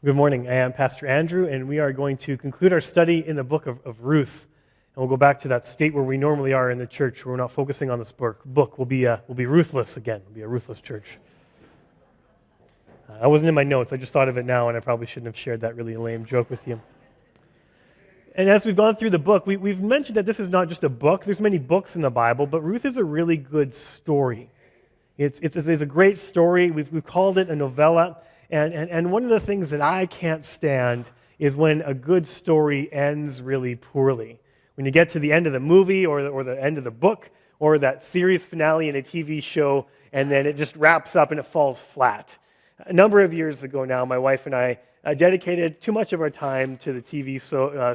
Good morning. I am Pastor Andrew, and we are going to conclude our study in the book of Ruth. And we'll go back to that state where we normally are in the church, where we're not focusing on this book. We'll be ruthless again. We'll be a ruthless church. I wasn't in my notes. I just thought of it now, and I probably shouldn't have shared that really lame joke with you. And as we've gone through the book, we've mentioned that this is not just a book. There's many books in the Bible, but Ruth is a really good story. It's a great story. We've called it a novella. And one of the things that I can't stand is when a good story ends really poorly. When you get to the end of the movie or the end of the book or that series finale in a TV show, and then it just wraps up and it falls flat. A number of years ago now, my wife and I dedicated too much of our time to the TV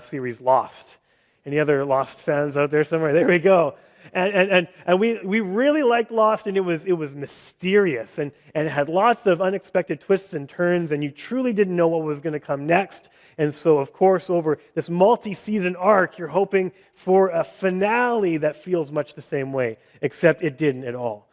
series Lost. Any other Lost fans out there somewhere? There we go. And we really liked Lost, and it was mysterious, and it had lots of unexpected twists and turns, and you truly didn't know what was going to come next. And so, of course, over this multi-season arc, you're hoping for a finale that feels much the same way, except it didn't at all.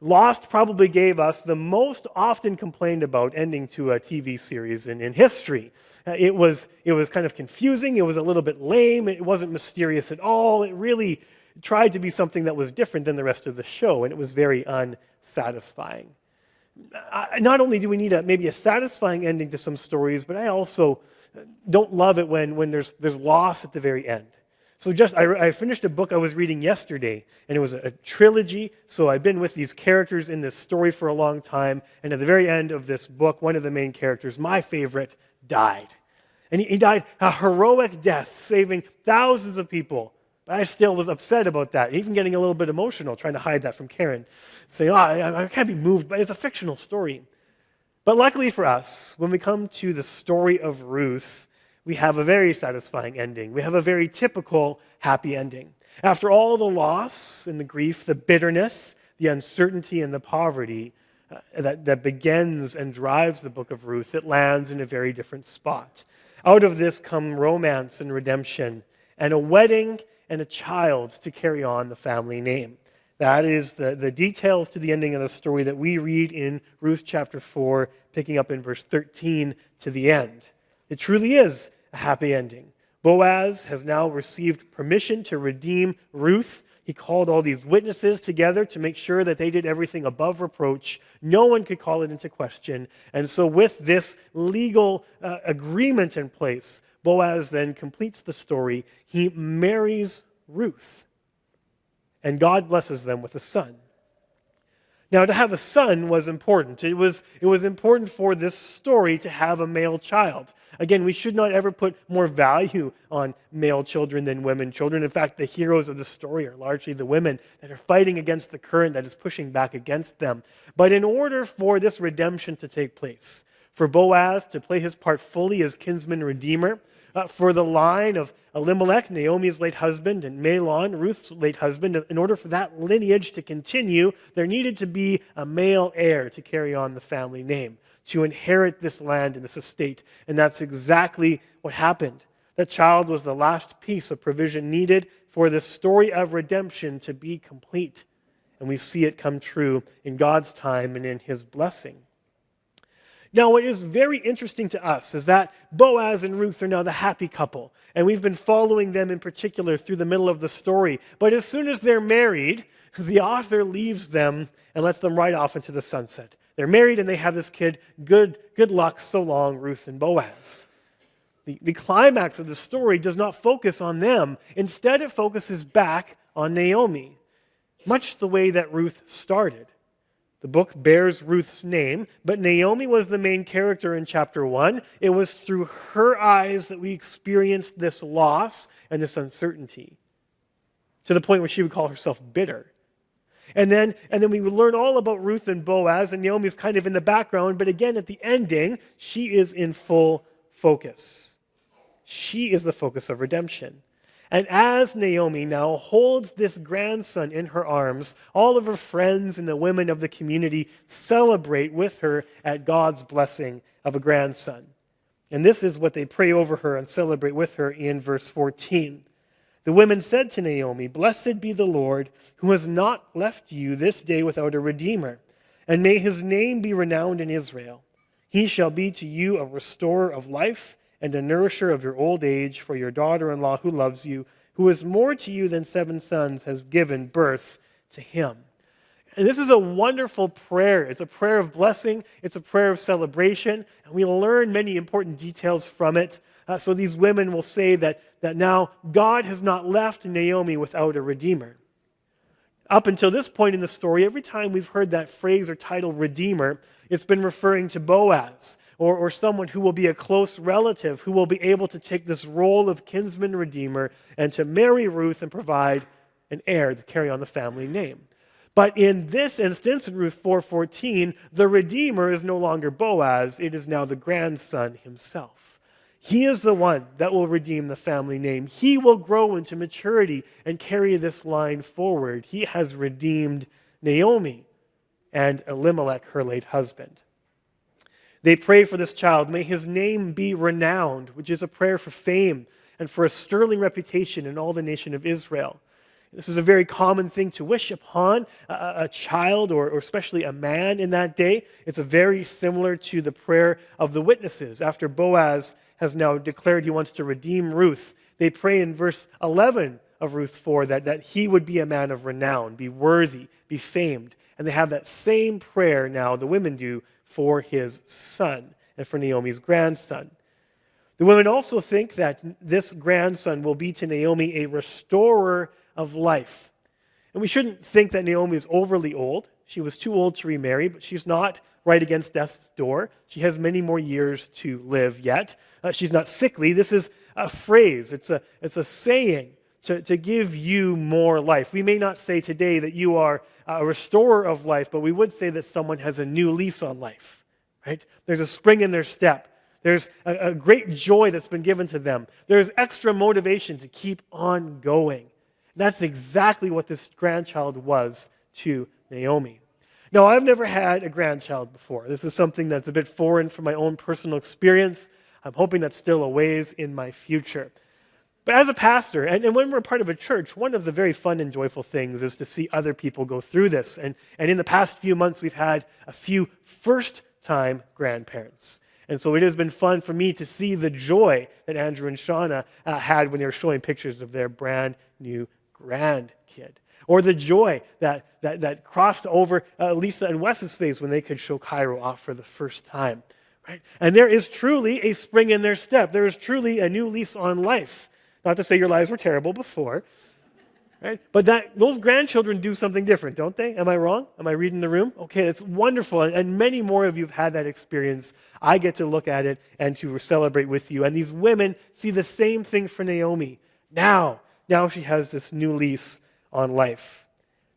Lost probably gave us the most often complained about ending to a TV series in history. It was kind of confusing. It was a little bit lame. It wasn't mysterious at all. It really tried to be something that was different than the rest of the show, and it was very unsatisfying. Not only do we need maybe a satisfying ending to some stories, but I also don't love it when there's loss at the very end. So I finished a book I was reading yesterday, and it was a trilogy, so I've been with these characters in this story for a long time, and at the very end of this book, one of the main characters, my favorite, died. And he died a heroic death, saving thousands of people. I still was upset about that, even getting a little bit emotional, trying to hide that from Karen, saying, I can't be moved, but it's a fictional story. But luckily for us, when we come to the story of Ruth, we have a very satisfying ending. We have a very typical happy ending. After all the loss and the grief, the bitterness, the uncertainty, and the poverty that begins and drives the book of Ruth, it lands in a very different spot. Out of this come romance and redemption, and a wedding and a child to carry on the family name. That is the details to the ending of the story that we read in Ruth chapter 4, picking up in verse 13 to the end. It truly is a happy ending. Boaz has now received permission to redeem Ruth. He called all these witnesses together to make sure that they did everything above reproach. No one could call it into question. And so with this legal agreement in place, Boaz then completes the story. He marries Ruth, and God blesses them with a son. Now, to have a son was important. It was important for this story to have a male child. Again, we should not ever put more value on male children than women children. In fact, the heroes of the story are largely the women that are fighting against the current that is pushing back against them. But in order for this redemption to take place, for Boaz to play his part fully as kinsman redeemer, for the line of Elimelech, Naomi's late husband, and Mahlon, Ruth's late husband, in order for that lineage to continue, there needed to be a male heir to carry on the family name, to inherit this land and this estate. And that's exactly what happened. That child was the last piece of provision needed for the story of redemption to be complete. And we see it come true in God's time and in his blessing. Now, what is very interesting to us is that Boaz and Ruth are now the happy couple, and we've been following them in particular through the middle of the story. But as soon as they're married, the author leaves them and lets them ride off into the sunset. They're married and they have this kid. Good luck, so long, Ruth and Boaz. The climax of the story does not focus on them. Instead, it focuses back on Naomi, much the way that Ruth started. The book bears Ruth's name, but Naomi was the main character in chapter 1. It was through her eyes that we experienced this loss and this uncertainty, to the point where she would call herself bitter. And then we would learn all about Ruth and Boaz, and Naomi's kind of in the background, but again, at the ending, she is in full focus. She is the focus of redemption. And as Naomi now holds this grandson in her arms, all of her friends and the women of the community celebrate with her at God's blessing of a grandson. And this is what they pray over her and celebrate with her in verse 14. The women said to Naomi, "Blessed be the Lord, who has not left you this day without a redeemer, and may his name be renowned in Israel. He shall be to you a restorer of life and a nourisher of your old age, for your daughter-in-law who loves you, who is more to you than 7 sons, has given birth to him." And this is a wonderful prayer. It's a prayer of blessing. It's a prayer of celebration. And we learn many important details from it. So these women will say that now God has not left Naomi without a redeemer. Up until this point in the story, every time we've heard that phrase or title, redeemer, it's been referring to Boaz, or someone who will be a close relative, who will be able to take this role of kinsman redeemer and to marry Ruth and provide an heir to carry on the family name. But in this instance, in Ruth 4:14, the redeemer is no longer Boaz, it is now the grandson himself. He is the one that will redeem the family name. He will grow into maturity and carry this line forward. He has redeemed Naomi and Elimelech, her late husband. They pray for this child. May his name be renowned, which is a prayer for fame and for a sterling reputation in all the nation of Israel. This was a very common thing to wish upon a child or especially a man in that day. It's very similar to the prayer of the witnesses. After Boaz has now declared he wants to redeem Ruth, they pray in verse 11 of Ruth 4 that he would be a man of renown, be worthy, be famed. And they have that same prayer now, the women do, for his son and for Naomi's grandson. The women also think that this grandson will be to Naomi a restorer of life. And we shouldn't think that Naomi is overly old. She was too old to remarry, but she's not right against death's door. She has many more years to live yet. She's not sickly. This is a phrase. It's a saying to give you more life. We may not say today that you are a restorer of life, but we would say that someone has a new lease on life, right? There's a spring in their step. There's a great joy that's been given to them. There's extra motivation to keep on going. That's exactly what this grandchild was to Naomi. Now, I've never had a grandchild before. This is something that's a bit foreign from my own personal experience. I'm hoping that's still a ways in my future. But as a pastor, and when we're part of a church, one of the very fun and joyful things is to see other people go through this. And in the past few months, we've had a few first-time grandparents. And so it has been fun for me to see the joy that Andrew and Shauna had when they were showing pictures of their brand new grandkid. Or the joy that crossed over Lisa and Wes's face when they could show Cairo off for the first time. Right? And there is truly a spring in their step. There is truly a new lease on life. Not to say your lives were terrible before. Right? But those grandchildren do something different, don't they? Am I wrong? Am I reading the room? Okay, it's wonderful. And many more of you have had that experience. I get to look at it and to celebrate with you. And these women see the same thing for Naomi. Now she has this new lease on life.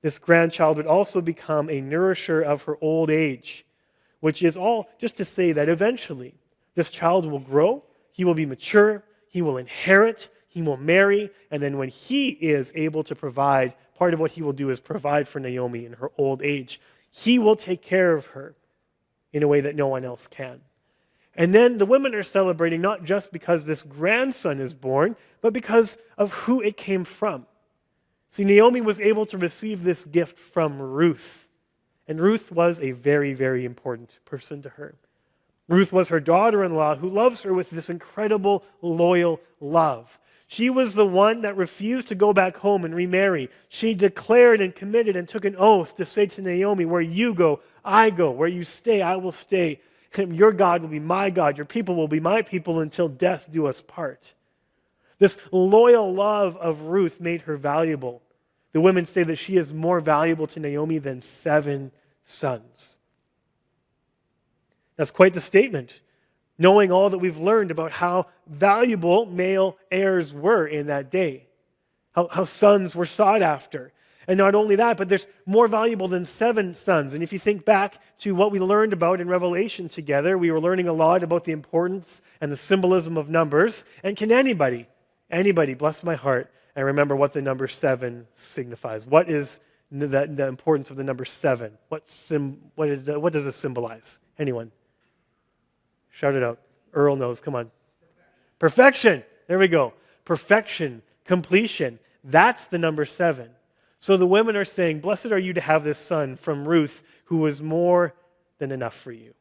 This grandchild would also become a nourisher of her old age, which is all just to say that eventually this child will grow, he will be mature, he will inherit, he will marry, and then when he is able to provide, part of what he will do is provide for Naomi in her old age. He will take care of her in a way that no one else can. And then the women are celebrating not just because this grandson is born, but because of who it came from. See, Naomi was able to receive this gift from Ruth. And Ruth was a very, very important person to her. Ruth was her daughter-in-law who loves her with this incredible, loyal love. She was the one that refused to go back home and remarry. She declared and committed and took an oath to say to Naomi, where you go, I go. Where you stay, I will stay. Your God will be my God. Your people will be my people until death do us part. This loyal love of Ruth made her valuable. The women say that she is more valuable to Naomi than 7 sons. That's quite the statement, knowing all that we've learned about how valuable male heirs were in that day, how sons were sought after. And not only that, but there's more valuable than 7 sons. And if you think back to what we learned about in Revelation together, we were learning a lot about the importance and the symbolism of numbers. And can anybody, bless my heart, and remember what the number 7 signifies? What is the importance of the number 7? What does it symbolize? Anyone? Shout it out. Earl knows. Come on. Perfection. There we go. Perfection. Completion. That's the number 7. So the women are saying, blessed are you to have this son from Ruth who was more than enough for you.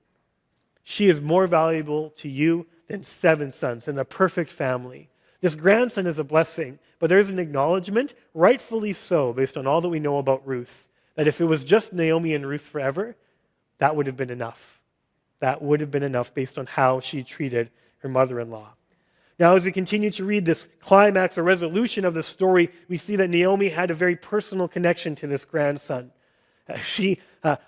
She is more valuable to you than 7 sons, than the perfect family. This grandson is a blessing, but there's an acknowledgement, rightfully so, based on all that we know about Ruth, that if it was just Naomi and Ruth forever, that would have been enough. That would have been enough based on how she treated her mother-in-law. Now, as we continue to read this climax or resolution of the story, we see that Naomi had a very personal connection to this grandson. She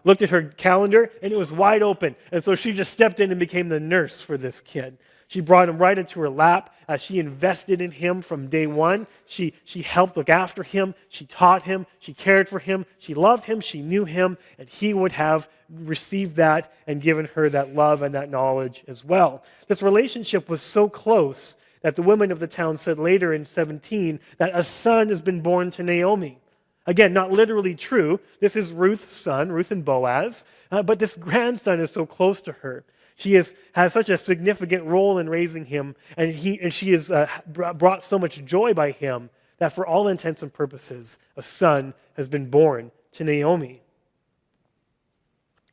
looked at her calendar, and it was wide open. And so she just stepped in and became the nurse for this kid. She brought him right into her lap. She invested in him from day one. She helped look after him. She taught him. She cared for him. She loved him. She knew him. And he would have received that and given her that love and that knowledge as well. This relationship was so close that the women of the town said later in 17 that a son has been born to Naomi. Again, not literally true. This is Ruth's son, Ruth and Boaz, but this grandson is so close to her. She has such a significant role in raising him, and she has brought so much joy by him that for all intents and purposes, a son has been born to Naomi.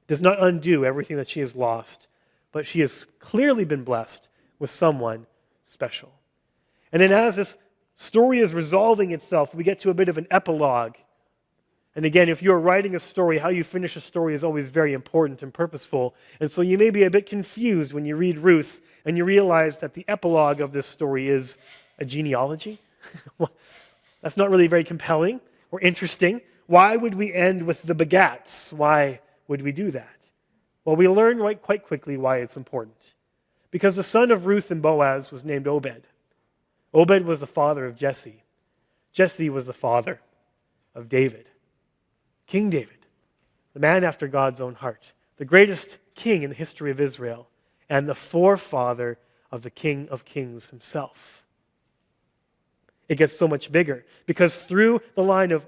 Does not undo everything that she has lost, but she has clearly been blessed with someone special. And then as this story is resolving itself, we get to a bit of an epilogue. And again, if you're writing a story, how you finish a story is always very important and purposeful. And so you may be a bit confused when you read Ruth and you realize that the epilogue of this story is a genealogy. Well, that's not really very compelling or interesting. Why would we end with the begats? Why would we do that? Well, we learn quite quickly why it's important. Because the son of Ruth and Boaz was named Obed. Obed was the father of Jesse. Jesse was the father of David. King David, the man after God's own heart, the greatest king in the history of Israel, and the forefather of the King of Kings himself. It gets so much bigger because through the line of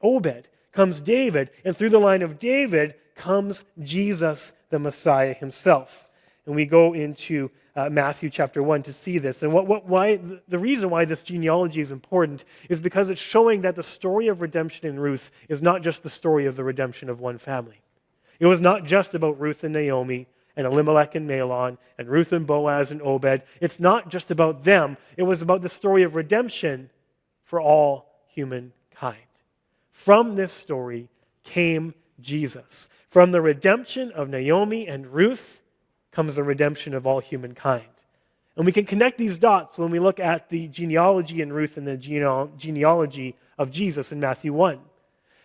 Obed comes David, and through the line of David comes Jesus, the Messiah himself. And we go into Matthew chapter 1 to see this. And why the reason why this genealogy is important is because it's showing that the story of redemption in Ruth is not just the story of the redemption of one family. It was not just about Ruth and Naomi and Elimelech and Mahlon and Ruth and Boaz and Obed. It's not just about them. It was about the story of redemption for all humankind. From this story came Jesus. From the redemption of Naomi and Ruth comes the redemption of all humankind. And we can connect these dots when we look at the genealogy in Ruth and the genealogy of Jesus in Matthew 1.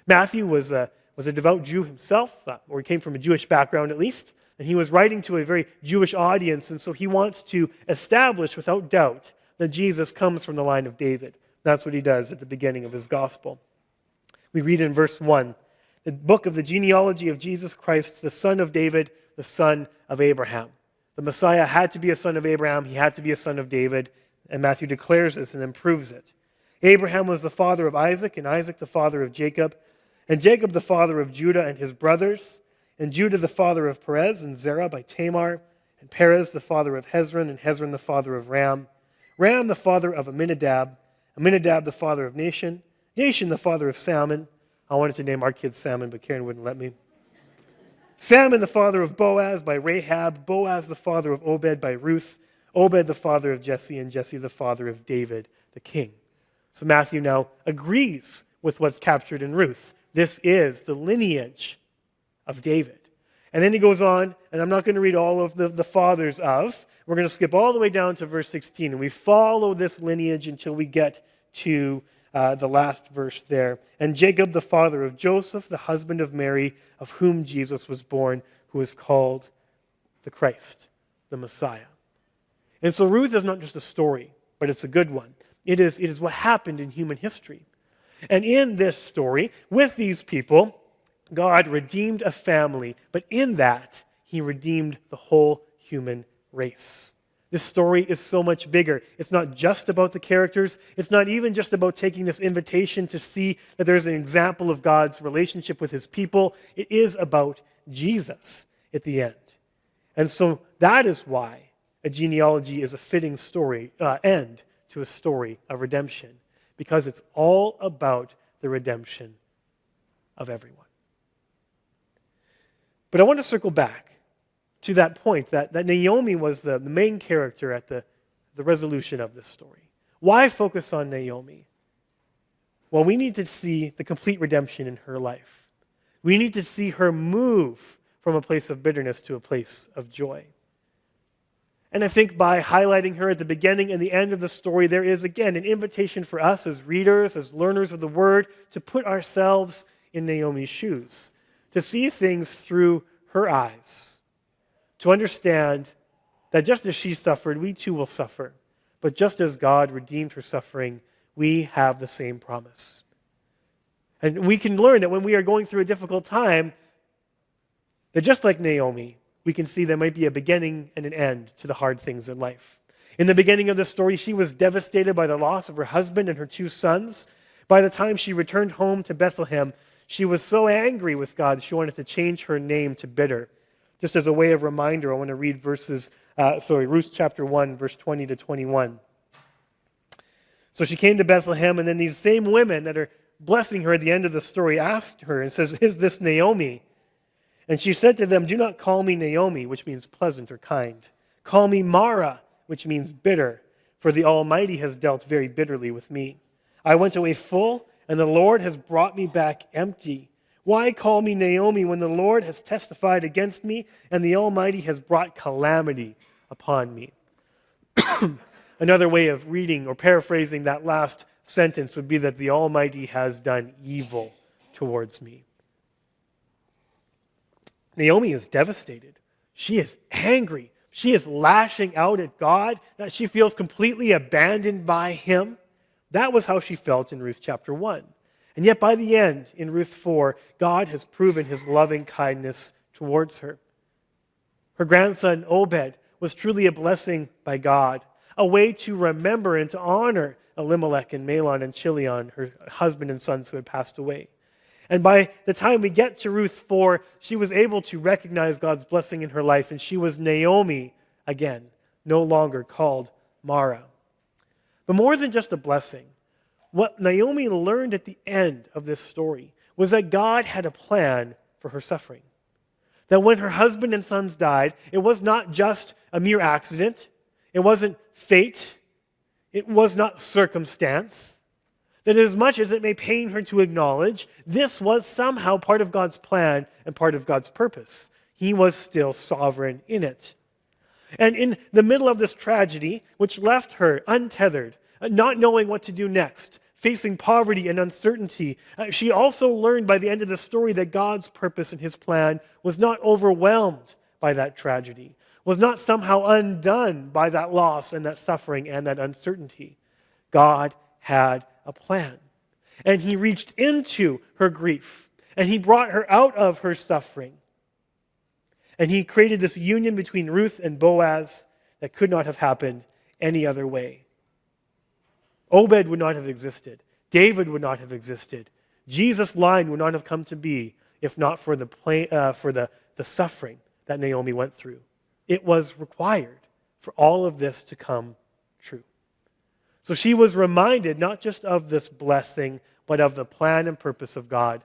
Matthew was a devout Jew himself, or he came from a Jewish background at least, and he was writing to a very Jewish audience, and so he wants to establish without doubt that Jesus comes from the line of David. That's what he does at the beginning of his gospel. We read in verse 1, the book of the genealogy of Jesus Christ, the son of David, the son of Abraham. The Messiah had to be a son of Abraham. He had to be a son of David. And Matthew declares this and then proves it. Abraham was the father of Isaac, and Isaac the father of Jacob, and Jacob the father of Judah and his brothers, and Judah the father of Perez and Zerah by Tamar, and Perez the father of Hezron, and Hezron the father of Ram, Ram the father of Amminadab, Amminadab the father of Nahshon, Nahshon the father of Salmon. I wanted to name our kids Salmon, but Karen wouldn't let me. Salmon the father of Boaz by Rahab, Boaz the father of Obed by Ruth, Obed the father of Jesse, and Jesse the father of David the king. So Matthew now agrees with what's captured in Ruth. This is the lineage of David. And then he goes on, and I'm not going to read all of the fathers of. We're going to skip all the way down to verse 16, and we follow this lineage until we get to the last verse there. And Jacob, the father of Joseph, the husband of Mary, of whom Jesus was born, who is called the Christ, the Messiah. And so Ruth is not just a story, but it's a good one. It is what happened in human history. And in this story, with these people, God redeemed a family, but in that, he redeemed the whole human race. This story is so much bigger. It's not just about the characters. It's not even just about taking this invitation to see that there's an example of God's relationship with his people. It is about Jesus at the end. And so that is why a genealogy is a fitting end to a story of redemption, because it's all about the redemption of everyone. But I want to circle back to that point that Naomi was the main character at the resolution of this story. Why focus on Naomi? Well, we need to see the complete redemption in her life. We need to see her move from a place of bitterness to a place of joy. And I think by highlighting her at the beginning and the end of the story, there is, again, an invitation for us as readers, as learners of the Word, to put ourselves in Naomi's shoes, to see things through her eyes, to understand that just as she suffered, we too will suffer. But just as God redeemed her suffering, we have the same promise. And we can learn that when we are going through a difficult time, that just like Naomi, we can see there might be a beginning and an end to the hard things in life. In the beginning of the story, she was devastated by the loss of her husband and her 2 sons. By the time she returned home to Bethlehem, she was so angry with God, she wanted to change her name to Bitter. Just as a way of reminder, I want to read Ruth chapter 1, verse 20 to 21. So she came to Bethlehem, and then these same women that are blessing her at the end of the story asked her and says, "Is this Naomi?" And she said to them, "Do not call me Naomi," which means pleasant or kind. "Call me Mara," which means bitter, for the Almighty has dealt very bitterly with me. I went away full, and the Lord has brought me back empty. Why call me Naomi when the Lord has testified against me, and the Almighty has brought calamity upon me? Another way of reading or paraphrasing that last sentence would be that the Almighty has done evil towards me. Naomi is devastated. She is angry. She is lashing out at God. She feels completely abandoned by him. That was how she felt in Ruth chapter 1. And yet by the end, in Ruth 4, God has proven his loving kindness towards her. Her grandson Obed was truly a blessing by God, a way to remember and to honor Elimelech and Mahlon and Chilion, her husband and sons who had passed away. And by the time we get to Ruth 4, she was able to recognize God's blessing in her life, and she was Naomi again, no longer called Mara. But more than just a blessing, what Naomi learned at the end of this story was that God had a plan for her suffering. That when her husband and sons died, it was not just a mere accident. It wasn't fate. It was not circumstance. That as much as it may pain her to acknowledge, this was somehow part of God's plan and part of God's purpose. He was still sovereign in it. And in the middle of this tragedy, which left her untethered, not knowing what to do next, facing poverty and uncertainty, she also learned by the end of the story that God's purpose and his plan was not overwhelmed by that tragedy, was not somehow undone by that loss and that suffering and that uncertainty. God had a plan. And he reached into her grief, and he brought her out of her suffering. And he created this union between Ruth and Boaz that could not have happened any other way. Obed would not have existed. David would not have existed. Jesus' line would not have come to be if not for the suffering that Naomi went through. It was required for all of this to come true. So she was reminded not just of this blessing, but of the plan and purpose of God.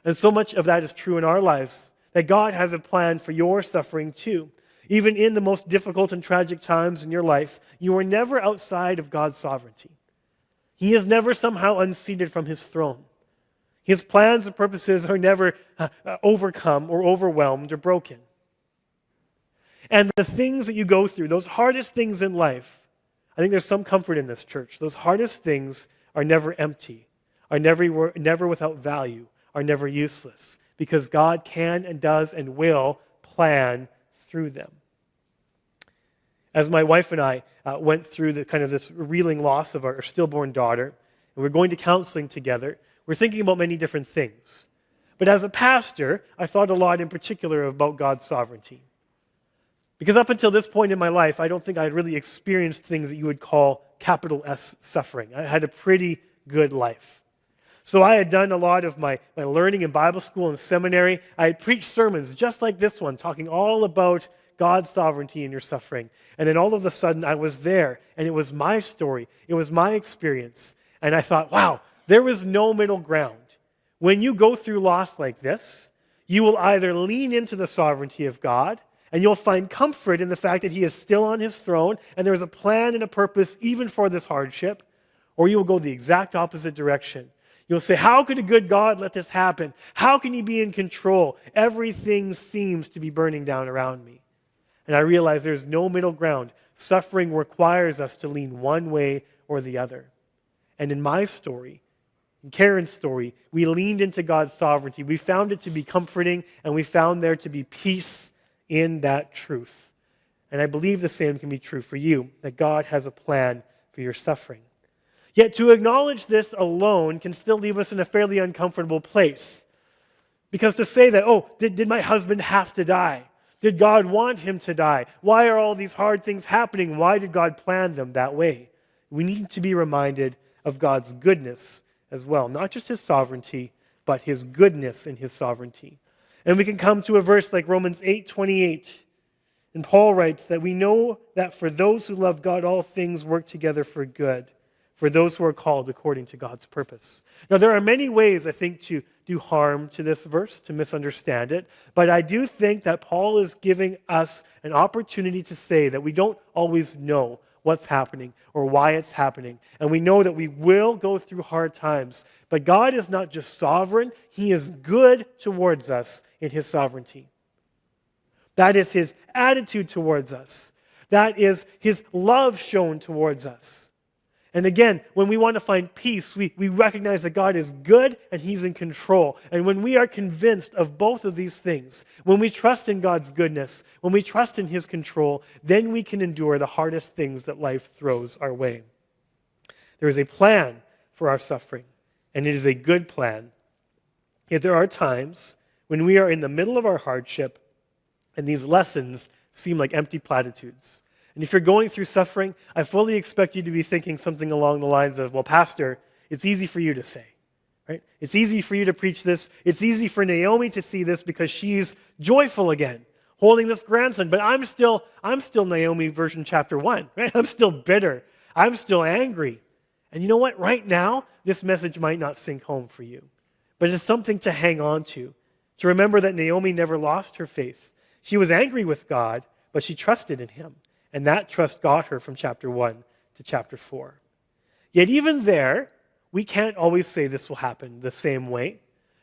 And so much of that is true in our lives, that God has a plan for your suffering too. Even in the most difficult and tragic times in your life, you are never outside of God's sovereignty. He is never somehow unseated from his throne. His plans and purposes are never overcome or overwhelmed or broken. And the things that you go through, those hardest things in life, I think there's some comfort in this church. Those hardest things are never empty, are never without value, are never useless, because God can and does and will plan through them. As my wife and I went through this reeling loss of our stillborn daughter, and we're going to counseling together, we're thinking about many different things. But as a pastor, I thought a lot in particular about God's sovereignty. Because up until this point in my life, I don't think I had really experienced things that you would call capital S suffering. I had a pretty good life. So I had done a lot of my learning in Bible school and seminary. I had preached sermons just like this one, talking all about God's sovereignty in your suffering. And then all of a sudden I was there, and it was my story. It was my experience. And I thought, wow, there is no middle ground. When you go through loss like this, you will either lean into the sovereignty of God And you'll find comfort in the fact that he is still on his throne and there is a plan and a purpose even for this hardship. Or you will go the exact opposite direction. You'll say, how could a good God let this happen? How can he be in control? Everything seems to be burning down around me. And I realize there's no middle ground. Suffering requires us to lean one way or the other. And in my story, in Karen's story, we leaned into God's sovereignty. We found it to be comforting, and we found there to be peace in that truth. And I believe the same can be true for you, that God has a plan for your suffering. Yet to acknowledge this alone can still leave us in a fairly uncomfortable place. Because to say that, did my husband have to die? Did God want him to die? Why are all these hard things happening? Why did God plan them that way? We need to be reminded of God's goodness as well. Not just his sovereignty, but his goodness in his sovereignty. And we can come to a verse like Romans 8:28. And Paul writes that we know that for those who love God, all things work together for good, for those who are called according to God's purpose. Now, there are many ways, I think, to do harm to this verse, to misunderstand it, but I do think that Paul is giving us an opportunity to say that we don't always know what's happening or why it's happening, and we know that we will go through hard times, but God is not just sovereign, he is good towards us in his sovereignty. That is his attitude towards us. That is his love shown towards us. And again, when we want to find peace, we recognize that God is good and he's in control. And when we are convinced of both of these things, when we trust in God's goodness, when we trust in his control, then we can endure the hardest things that life throws our way. There is a plan for our suffering, and it is a good plan. Yet there are times when we are in the middle of our hardship and these lessons seem like empty platitudes. And if you're going through suffering, I fully expect you to be thinking something along the lines of, well, Pastor, it's easy for you to say, right? It's easy for you to preach this. It's easy for Naomi to see this because she's joyful again, holding this grandson. But I'm still Naomi version chapter 1, right? I'm still bitter. I'm still angry. And you know what? Right now, this message might not sink home for you. But it's something to hang on to remember that Naomi never lost her faith. She was angry with God, but she trusted in him. And that trust got her from chapter 1 to chapter 4. Yet even there, we can't always say this will happen the same way.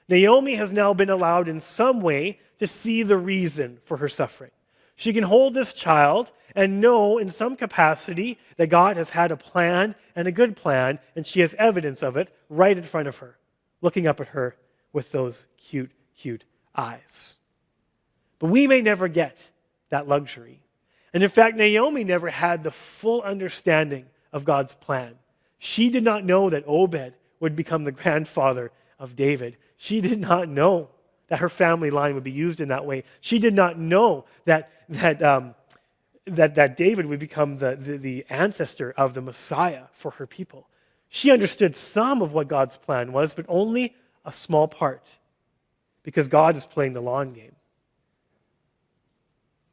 Naomi has now been allowed in some way to see the reason for her suffering. She can hold this child and know in some capacity that God has had a plan and a good plan, and she has evidence of it right in front of her, looking up at her with those cute, cute eyes. But we may never get that luxury. And in fact, Naomi never had the full understanding of God's plan. She did not know that Obed would become the grandfather of David. She did not know that her family line would be used in that way. She did not know that David would become the ancestor of the Messiah for her people. She understood some of what God's plan was, but only a small part, because God is playing the long game.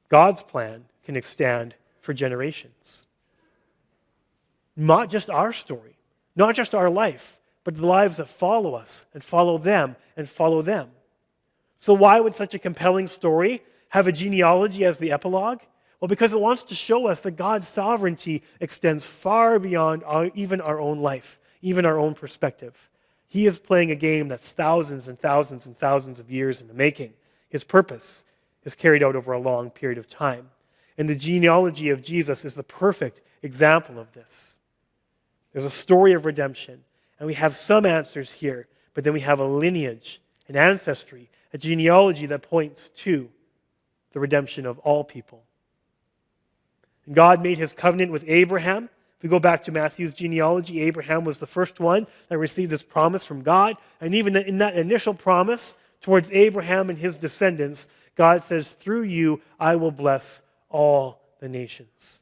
God's plan can extend for generations. Not just our story, not just our life, but the lives that follow us and follow them and follow them. So why would such a compelling story have a genealogy as the epilogue? Well, because it wants to show us that God's sovereignty extends far beyond even our own life, even our own perspective. He is playing a game that's thousands and thousands and thousands of years in the making. His purpose is carried out over a long period of time. And the genealogy of Jesus is the perfect example of this. There's a story of redemption, and we have some answers here, but then we have a lineage, an ancestry, a genealogy that points to the redemption of all people. And God made his covenant with Abraham. If we go back to Matthew's genealogy, Abraham was the first one that received this promise from God. And even in that initial promise towards Abraham and his descendants, God says, through you I will bless all the nations.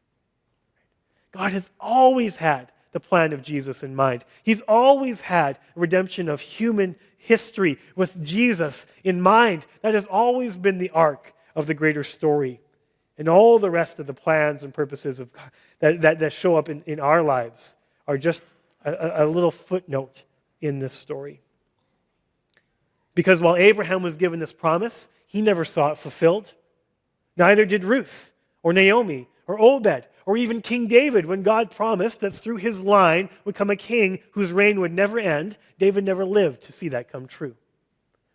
God has always had the plan of Jesus in mind. He's always had redemption of human history with Jesus in mind. That has always been the arc of the greater story. And all the rest of the plans and purposes of God that show up in our lives are just a little footnote in this story. Because while Abraham was given this promise, he never saw it fulfilled. Neither did Ruth or Naomi or Obed or even King David when God promised that through his line would come a king whose reign would never end. David never lived to see that come true.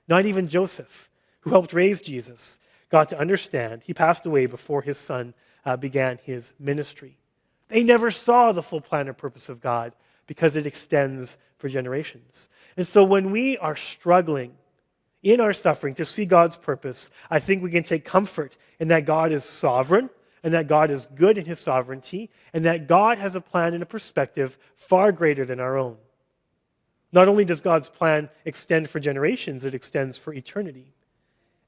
Not even Joseph, who helped raise Jesus, got to understand. He passed away before his son began his ministry. They never saw the full plan and purpose of God because it extends for generations. And so when we are struggling in our suffering to see God's purpose, I think we can take comfort in that God is sovereign and that God is good in his sovereignty and that God has a plan and a perspective far greater than our own. Not only does God's plan extend for generations, it extends for eternity.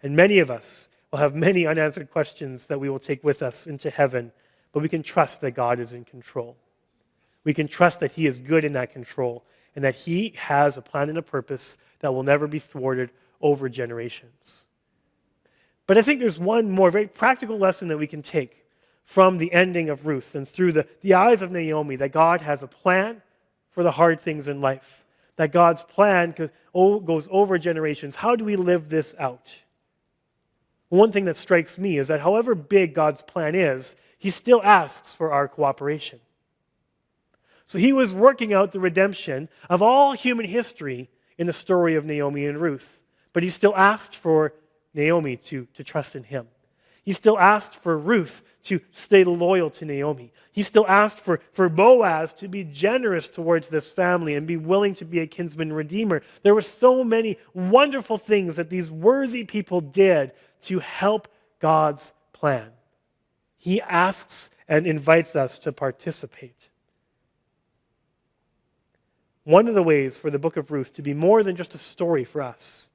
And many of us will have many unanswered questions that we will take with us into heaven, but we can trust that God is in control. We can trust that he is good in that control and that he has a plan and a purpose that will never be thwarted over generations. But I think there's one more very practical lesson that we can take from the ending of Ruth and through the eyes of Naomi, that God has a plan for the hard things in life, that God's plan goes over generations. How do we live this out? One thing that strikes me is that however big God's plan is, he still asks for our cooperation. So he was working out the redemption of all human history in the story of Naomi and Ruth. But he still asked for Naomi to trust in him. He still asked for Ruth to stay loyal to Naomi. He still asked for Boaz to be generous towards this family and be willing to be a kinsman redeemer. There were so many wonderful things that these worthy people did to help God's plan. He asks and invites us to participate. One of the ways for the book of Ruth to be more than just a story for us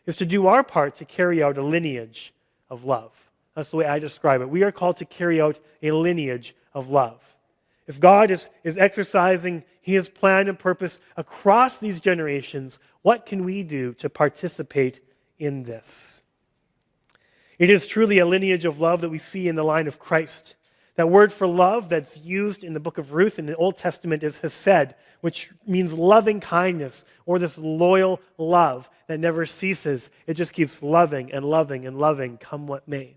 is to do our part to carry out a lineage of love. That's the way I describe it. We are called to carry out a lineage of love. If God is exercising his plan and purpose across these generations, what can we do to participate in this? It is truly a lineage of love that we see in the line of Christ. That word for love that's used in the book of Ruth in the Old Testament is hesed, which means loving kindness, or this loyal love that never ceases. It just keeps loving and loving and loving, come what may.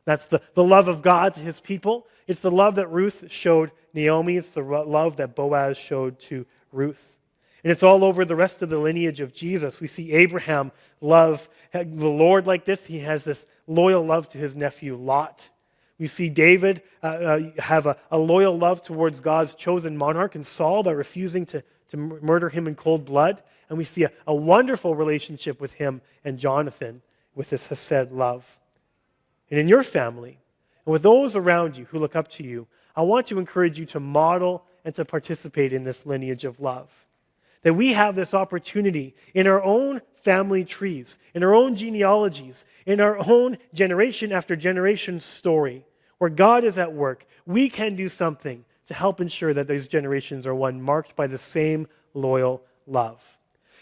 That's the love of God to his people. It's the love that Ruth showed Naomi. It's the love that Boaz showed to Ruth. And it's all over the rest of the lineage of Jesus. We see Abraham love the Lord like this. He has this loyal love to his nephew Lot. We see David have a loyal love towards God's chosen monarch and Saul by refusing to murder him in cold blood. And we see a wonderful relationship with him and Jonathan with this hesed love. And in your family, and with those around you who look up to you, I want to encourage you to model and to participate in this lineage of love. That we have this opportunity in our own family trees, in our own genealogies, in our own generation after generation story, where God is at work. We can do something to help ensure that those generations are one marked by the same loyal love.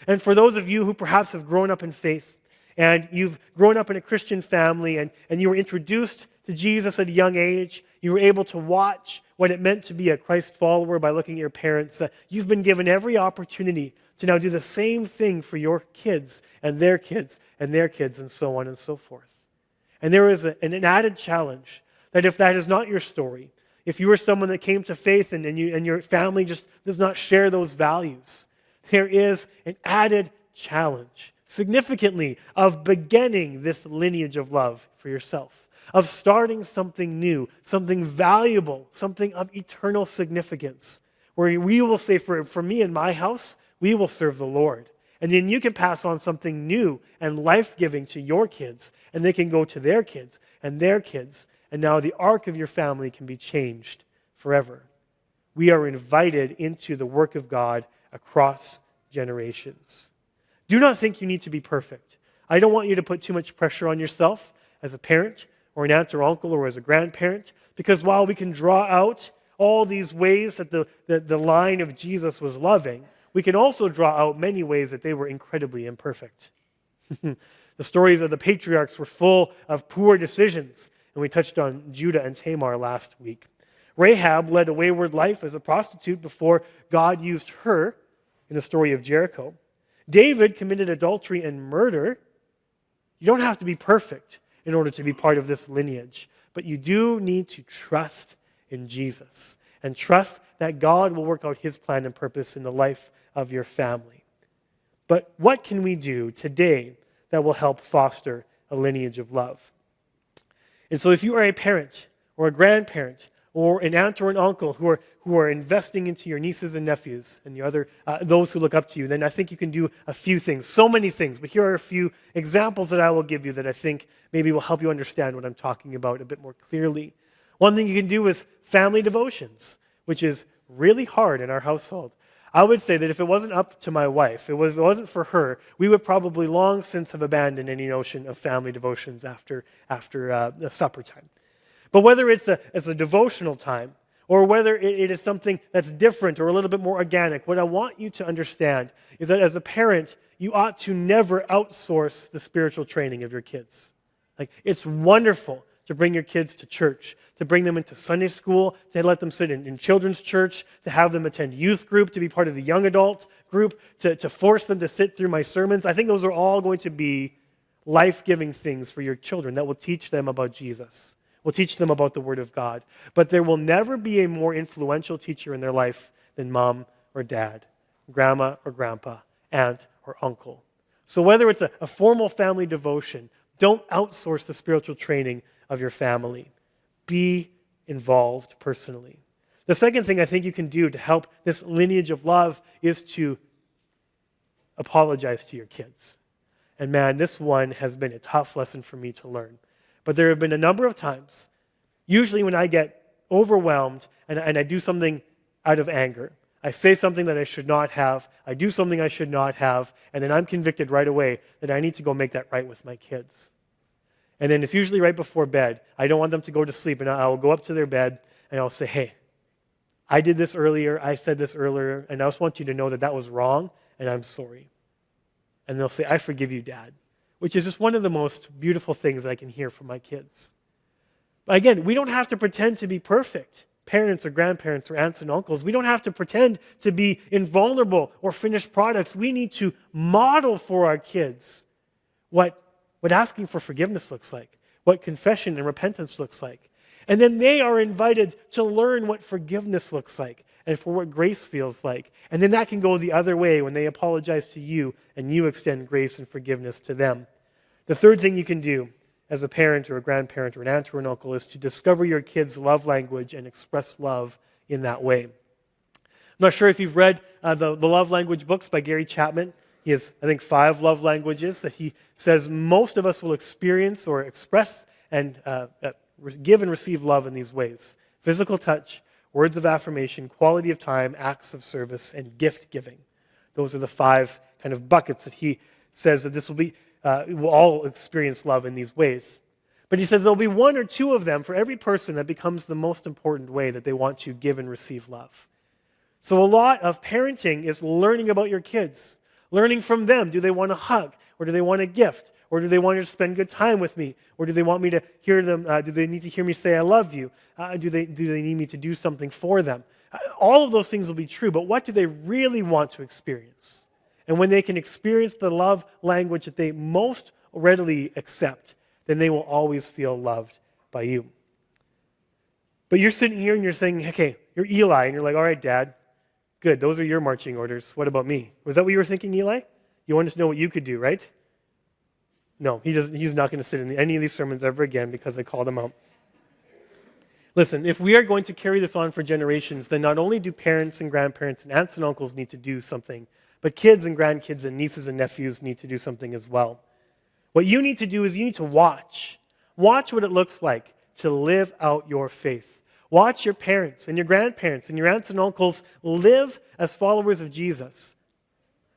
And for those of you who perhaps have grown up in faith, and you've grown up in a Christian family, and you were introduced to Jesus at a young age, you were able to watch what it meant to be a Christ follower by looking at your parents. You've been given every opportunity to now do the same thing for your kids and their kids and their kids and so on and so forth. And there is an added challenge that if that is not your story, if you are someone that came to faith and your family just does not share those values, there is an added challenge, significantly, of beginning this lineage of love for yourself, of starting something new, something valuable, something of eternal significance, where we will say, for me and my house, we will serve the Lord. And then you can pass on something new and life-giving to your kids, and they can go to their kids and their kids, and now the arc of your family can be changed forever. We are invited into the work of God across generations. Do not think you need to be perfect. I don't want you to put too much pressure on yourself as a parent or an aunt or uncle or as a grandparent, because while we can draw out all these ways that the line of Jesus was loving, we can also draw out many ways that they were incredibly imperfect. The stories of the patriarchs were full of poor decisions, and we touched on Judah and Tamar last week. Rahab led a wayward life as a prostitute before God used her in the story of Jericho. David committed adultery and murder. You don't have to be perfect. in order to be part of this lineage. But you do need to trust in Jesus and trust that God will work out his plan and purpose in the life of your family. But what can we do today that will help foster a lineage of love? And so if you are a parent or a grandparent or an aunt or an uncle who are investing into your nieces and nephews and the other those who look up to you, then I think you can do a few things, so many things. But here are a few examples that I will give you that I think maybe will help you understand what I'm talking about a bit more clearly. One thing you can do is family devotions, which is really hard in our household. I would say that if it wasn't up to my wife, if it wasn't for her, we would probably long since have abandoned any notion of family devotions after the supper time. But whether it's a devotional time or whether it is something that's different or a little bit more organic, what I want you to understand is that as a parent, you ought to never outsource the spiritual training of your kids. Like, it's wonderful to bring your kids to church, to bring them into Sunday school, to let them sit in children's church, to have them attend youth group, to be part of the young adult group, to force them to sit through my sermons. I think those are all going to be life-giving things for your children that will teach them about Jesus, will teach them about the Word of God. But there will never be a more influential teacher in their life than mom or dad, grandma or grandpa, aunt or uncle. So whether it's a formal family devotion, don't outsource the spiritual training of your family. Be involved personally. The second thing I think you can do to help this lineage of love is to apologize to your kids. And man, this one has been a tough lesson for me to learn. But there have been a number of times, usually when I get overwhelmed and I do something out of anger. I say something that I should not have. I do something I should not have. And then I'm convicted right away that I need to go make that right with my kids. And then it's usually right before bed. I don't want them to go to sleep. And I will go up to their bed and I'll say, hey, I did this earlier. I said this earlier. And I just want you to know that that was wrong and I'm sorry. And they'll say, I forgive you, Dad. Which is just one of the most beautiful things I can hear from my kids. But again, we don't have to pretend to be perfect. Parents or grandparents or aunts and uncles, we don't have to pretend to be invulnerable or finished products. We need to model for our kids what asking for forgiveness looks like, what confession and repentance looks like. And then they are invited to learn what forgiveness looks like and for what grace feels like. And then that can go the other way when they apologize to you and you extend grace and forgiveness to them. The third thing you can do as a parent or a grandparent or an aunt or an uncle is to discover your kids' love language and express love in that way. I'm not sure if you've read the love language books by Gary Chapman. He has, I think, 5 love languages that he says most of us will experience or express and give and receive love in these ways. Physical touch, words of affirmation, quality of time, acts of service, and gift giving. Those are the 5 kind of buckets that he says that this will be, we'll all experience love in these ways. But he says there'll be 1 or 2 of them for every person that becomes the most important way that they want to give and receive love. So a lot of parenting is learning about your kids. Learning from them. Do they want a hug? Or do they want a gift? Or do they want to spend good time with me? Or do they want me to hear them? Do they need to hear me say I love you? Do they need me to do something for them? All of those things will be true, but what do they really want to experience? And when they can experience the love language that they most readily accept, then they will always feel loved by you. But you're sitting here and you're saying, okay, you're Eli, and you're like, all right, Dad, good, those are your marching orders. What about me? Was that what you were thinking, Eli? You wanted to know what you could do, right? No, he's not going to sit in any of these sermons ever again because I called him out. Listen, if we are going to carry this on for generations, then not only do parents and grandparents and aunts and uncles need to do something, but kids and grandkids and nieces and nephews need to do something as well. What you need to do is you need to watch. Watch what it looks like to live out your faith. Watch your parents and your grandparents and your aunts and uncles live as followers of Jesus.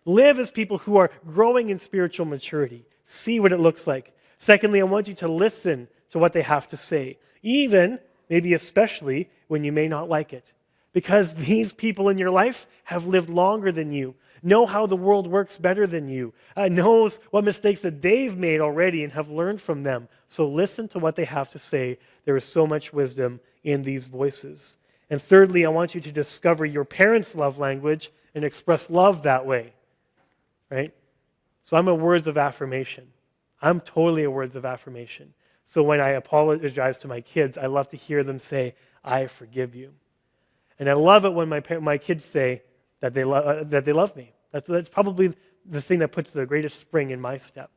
Live as people who are growing in spiritual maturity. See what it looks like. Secondly, I want you to listen to what they have to say, even, maybe especially, when you may not like it. Because these people in your life have lived longer than you, know how the world works better than you, knows what mistakes that they've made already and have learned from them. So listen to what they have to say. There is so much wisdom in these voices. And thirdly, I want you to discover your parents' love language and express love that way. Right? So I'm a words of affirmation. I'm totally a words of affirmation. So when I apologize to my kids, I love to hear them say, I forgive you. And I love it when my kids say that they love me. That's probably the thing that puts the greatest spring in my step.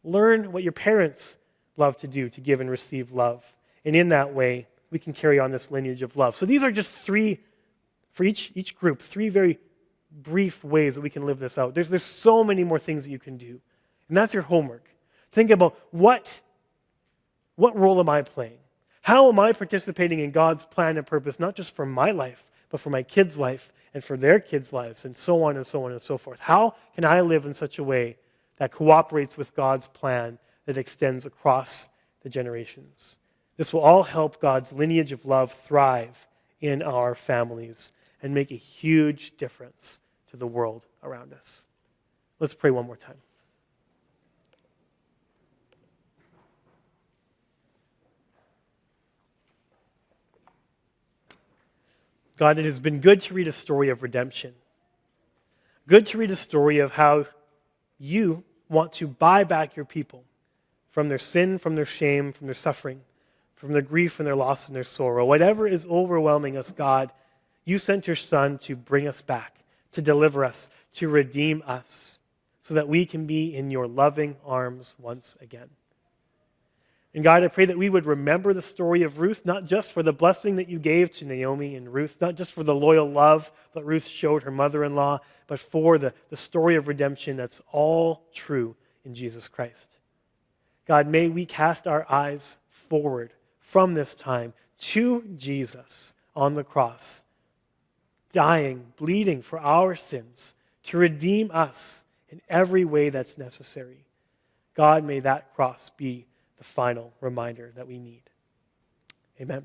Learn what your parents love to do, to give and receive love. And in that way, we can carry on this lineage of love. So these are just three, for each group, three very brief ways that we can live this out. There's so many more things that you can do. And that's your homework. Think about what role am I playing? How am I participating in God's plan and purpose, not just for my life, but for my kids' life and for their kids' lives, and so on and so on and so forth? How can I live in such a way that cooperates with God's plan that extends across the generations? This will all help God's lineage of love thrive in our families and make a huge difference to the world around us. Let's pray one more time. God, it has been good to read a story of redemption. Good to read a story of how you want to buy back your people from their sin, from their shame, from their suffering, from their grief and their loss and their sorrow. Whatever is overwhelming us, God, you sent your Son to bring us back, to deliver us, to redeem us, so that we can be in your loving arms once again. And God, I pray that we would remember the story of Ruth, not just for the blessing that you gave to Naomi and Ruth, not just for the loyal love that Ruth showed her mother-in-law, but for the story of redemption that's all true in Jesus Christ. God, may we cast our eyes forward from this time to Jesus on the cross, dying, bleeding for our sins, to redeem us in every way that's necessary. God, may that cross be the final reminder that we need. Amen.